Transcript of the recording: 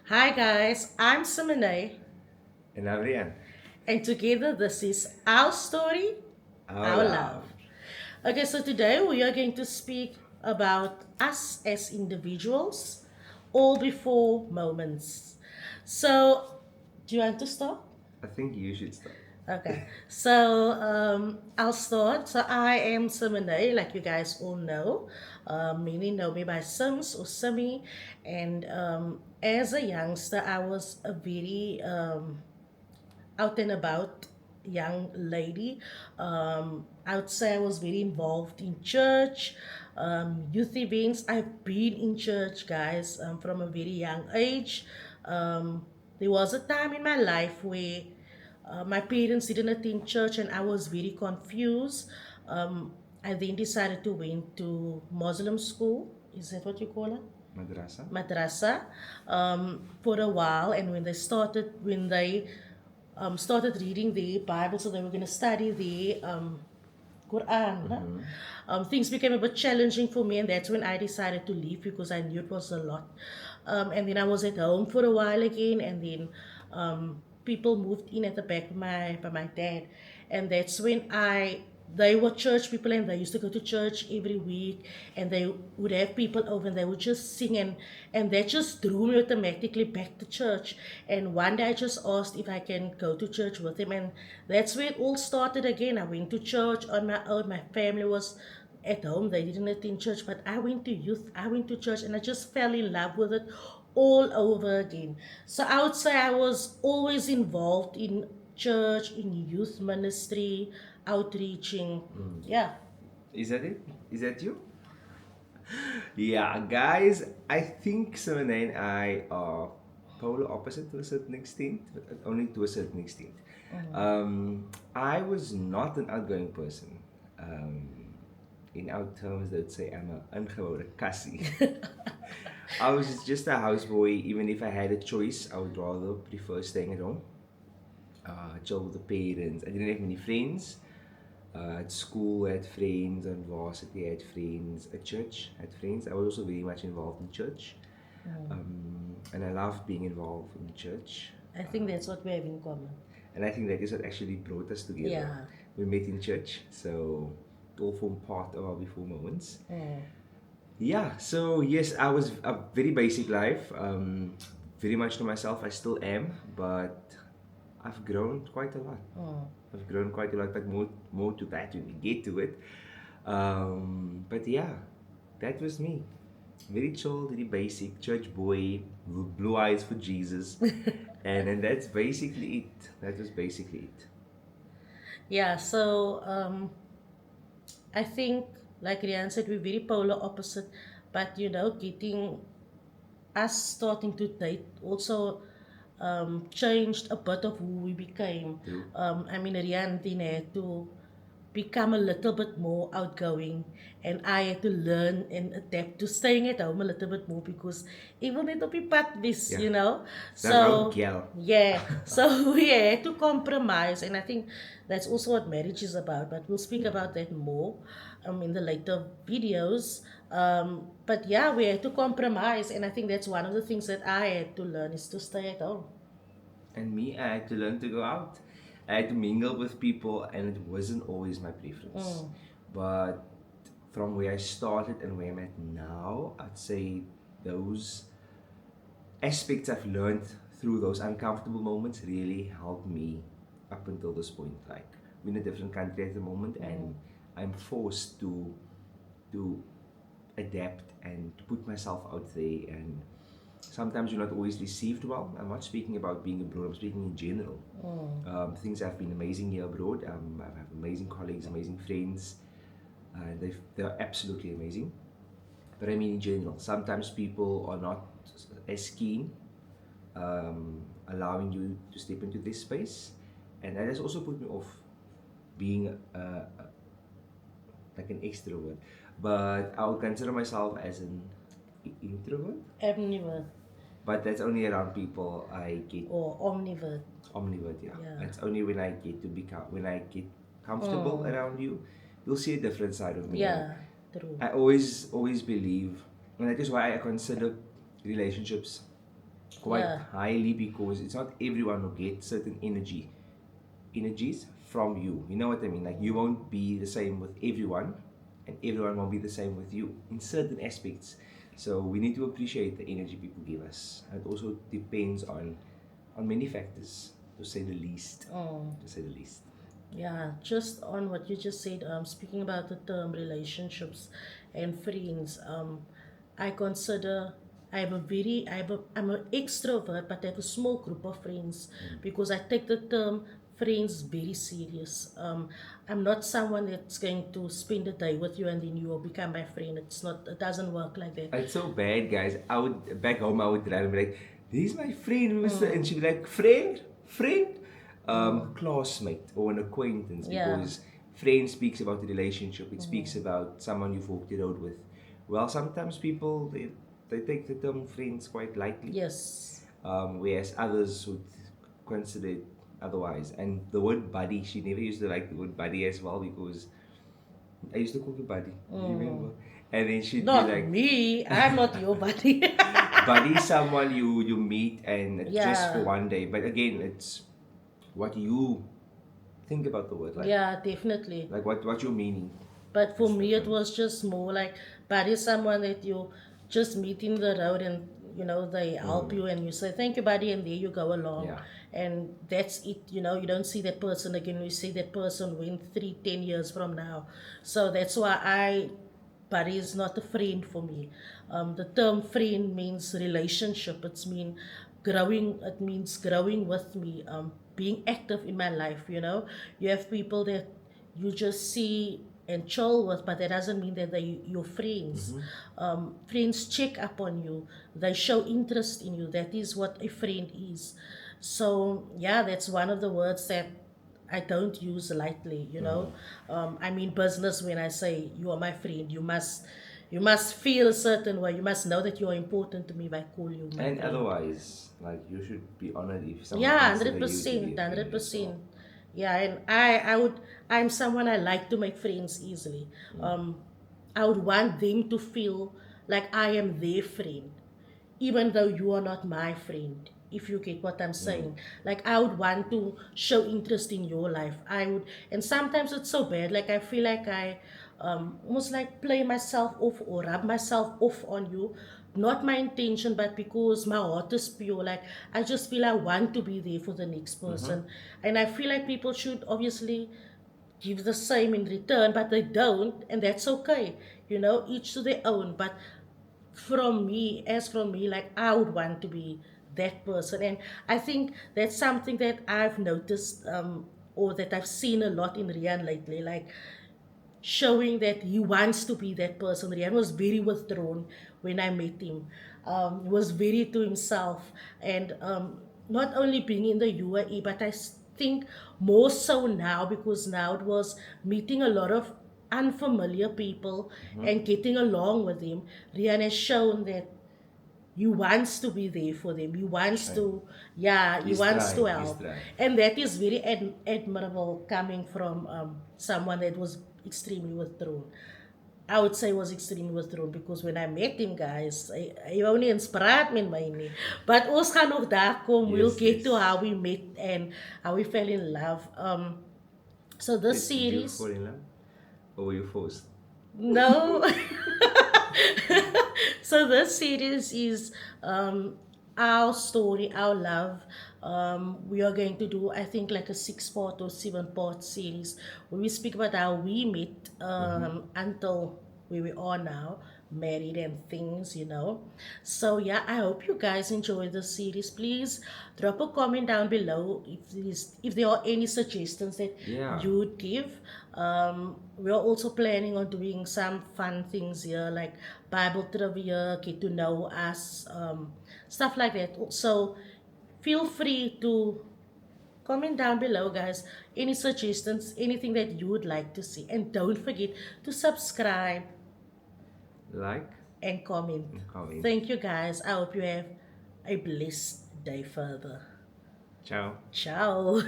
Hi guys, I'm Simone, And Adrian, and together this is our story, our our love. love. Okay, so today we are going to speak about us as individuals, all before moments. So, do you want to start? I think you should start. Okay, so I'll start. So I am Simone, like you guys all know. Many know me by Sims or Simi. And as a youngster, I was a very out and about young lady. I would say I was very involved in church, youth events. I've been in church, guys, from a very young age. Um, there was a time in my life where my parents didn't attend church and I was very confused. I then decided to went to Muslim school. Is that what you call it? Madrasa? Madrasa, for a while, and when they started reading the Bible, so they were going to study the Quran. Huh? Things became a bit challenging for me, and that's when I decided to leave because I knew it was a lot. And then I was at home for a while again, and then people moved in at the back by my dad, and that's when I they were church people and they used to go to church every week and they would have people over and they would just sing and that just drew me automatically back to church. And one day I just asked if I can go to church with him, and that's where it all started again. I went to church on my own. My family was at home, they didn't attend church, but I went to youth, I went to church, and I just fell in love with it all over again. So I would say I was always involved in church, in youth ministry, outreaching. Yeah. Is that it? Is that you? Yeah, guys, I think Simone and I are polar opposite to a certain extent, but only to a certain extent. I was not an outgoing person. Um, in our terms, they'd say I'm a ungewone kassie. I was just a houseboy. Even if I had a choice, I would rather prefer staying at home. Chill with the parents. I didn't have many friends. At school, I had friends. On varsity, I had friends. At church, I had friends. I was also very much involved in church. And I love being involved in church. I think that's what we have in common. And I think that is what actually brought us together. Yeah. We met in church, so it all formed part of our before moments. Yeah, so yes, I was a very basic life, very much to myself. I still am, but I've grown quite a lot. I've grown quite a lot, but more to that when we get to it. But yeah, that was me. Very chill, very basic, church boy, blue eyes for Jesus, and that's basically it. That was basically it. Yeah, so I think, like Rian said, we're very polar opposite, but getting us starting to date also changed a bit of who we became. True. I mean, Rian then had to become a little bit more outgoing, and I had to learn and adapt to staying at home a little bit more because even it be pat this, Yeah. That old So gal. yeah, so we had to compromise, and I think that's also what marriage is about. But we'll speak about that more in the later videos. But yeah, we had to compromise, and I think that's one of the things that I had to learn is to stay at home. And me, I had to learn to go out. I had to mingle with people, and it wasn't always my preference. But from where I started and where I'm at now, I'd say those aspects I've learned through those uncomfortable moments really helped me up until this point. Like, we're in a different country at the moment, and I'm forced to adapt and to put myself out there. And sometimes you're not always received well. I'm not speaking about being abroad, I'm speaking in general. Things have been amazing here abroad. I have amazing colleagues, amazing friends. They're absolutely amazing. But I mean, in general, sometimes people are not as keen allowing you to step into this space. And that has also put me off being like an extrovert. But I would consider myself as an introvert. Omnivore But that's only around people I get or omnivore. omnivore, yeah. Yeah. It's only when I get to become when I get comfortable around you, you'll see a different side of me. And Yeah, true. I always believe, and that is why I consider relationships quite Yeah. highly, because it's not everyone who gets certain energies from you. You know what I mean? Like, you won't be the same with everyone, and everyone won't be the same with you in certain aspects. So we need to appreciate the energy people give us. It also depends on many factors, to say the least. To say the least. Yeah, just on what you just said, speaking about the term relationships and friends, I consider I'm an extrovert, but I have a small group of friends because I take the term friends very serious. I'm not someone that's going to spend a day with you and then you will become my friend. It doesn't work like that. It's so bad, guys. I would back home. I would drive and be like, "This is my friend, Mister," and she'd be like, "Friend, friend, classmate or an acquaintance," Yeah. because friend speaks about the relationship. It speaks about someone you've walked the road with. Well, sometimes people they take the term friends quite lightly, Yes. whereas others would consider it otherwise. And the word buddy, she never used to like the word buddy as well, because I used to call you buddy. Do you remember? And then she'd be Not like, me. I'm not your buddy. buddy is someone you meet and just for Yeah. one day. But again, it's what you think about the word, Yeah, definitely. like what your meaning. But for That's me, it different. was just more like buddy, someone that you just meet in the road and they help you and you say thank you, buddy, and there you go along, Yeah. and that's it. You don't see that person again. You see that person when 3, 10 years from now. So that's why buddy is not a friend for me. The term friend means relationship. It means growing with me. Being active in my life. You have people that you just see and chill with, but that doesn't mean that they your friends. Friends check up on you. They show interest in you. That is what a friend is. So yeah, that's one of the words that I don't use lightly. I mean business when I say you are my friend. You must feel a certain way. You must know that you are important to me if I call you my And friend. otherwise, like, you should be honored if someone Yeah, consider hundred you to be percent, a friend hundred as well. percent. Yeah, and I'm someone I like to make friends easily. I would want them to feel like I am their friend, even though you are not my friend. If you get what I'm saying, like I would want to show interest in your life. I would, and sometimes it's so bad. Like I feel like I almost like play myself off or rub myself off on you. Not my intention, but because my heart is pure. Like I just feel I want to be there for the next person, and I feel like people should obviously give the same in return, but they don't, and that's okay. Each to their own. But from me, like I would want to be that person, and I think that's something that I've noticed, or that I've seen a lot in Rian lately, like showing that he wants to be that person. Rian was very withdrawn when I met him. He was very to himself, and not only being in the UAE, but think more so now because now it was meeting a lot of unfamiliar people and getting along with them. Rian has shown that he wants to be there for them. He wants Right. to, yeah, he He's wants to trying. He's help. trying. And that is very admirable coming from someone that was extremely withdrawn. I would say was extremely withdrawn because when I met him, guys, hy wou nie inspiraat met my nie. But ons gaan nog daar kom. We'll Yes, get to yes. how we met and how we fell in love. So this Did you series, fall in love, or were you forced? no. So this series is our story, our love. We are going to do, I think, like a 6-part or 7-part series where we speak about how we met until where we are now, married and things. So yeah, I hope you guys enjoy the series. Please drop a comment down below if there are any suggestions that Yeah. you would give. We are also planning on doing some fun things here, like Bible trivia, get to know us, stuff like that. So feel free to comment down below, guys, any suggestions, anything that you would like to see. And don't forget to subscribe Like and comment. and comment. Thank you, guys. I hope you have a blessed day further. Ciao. Ciao.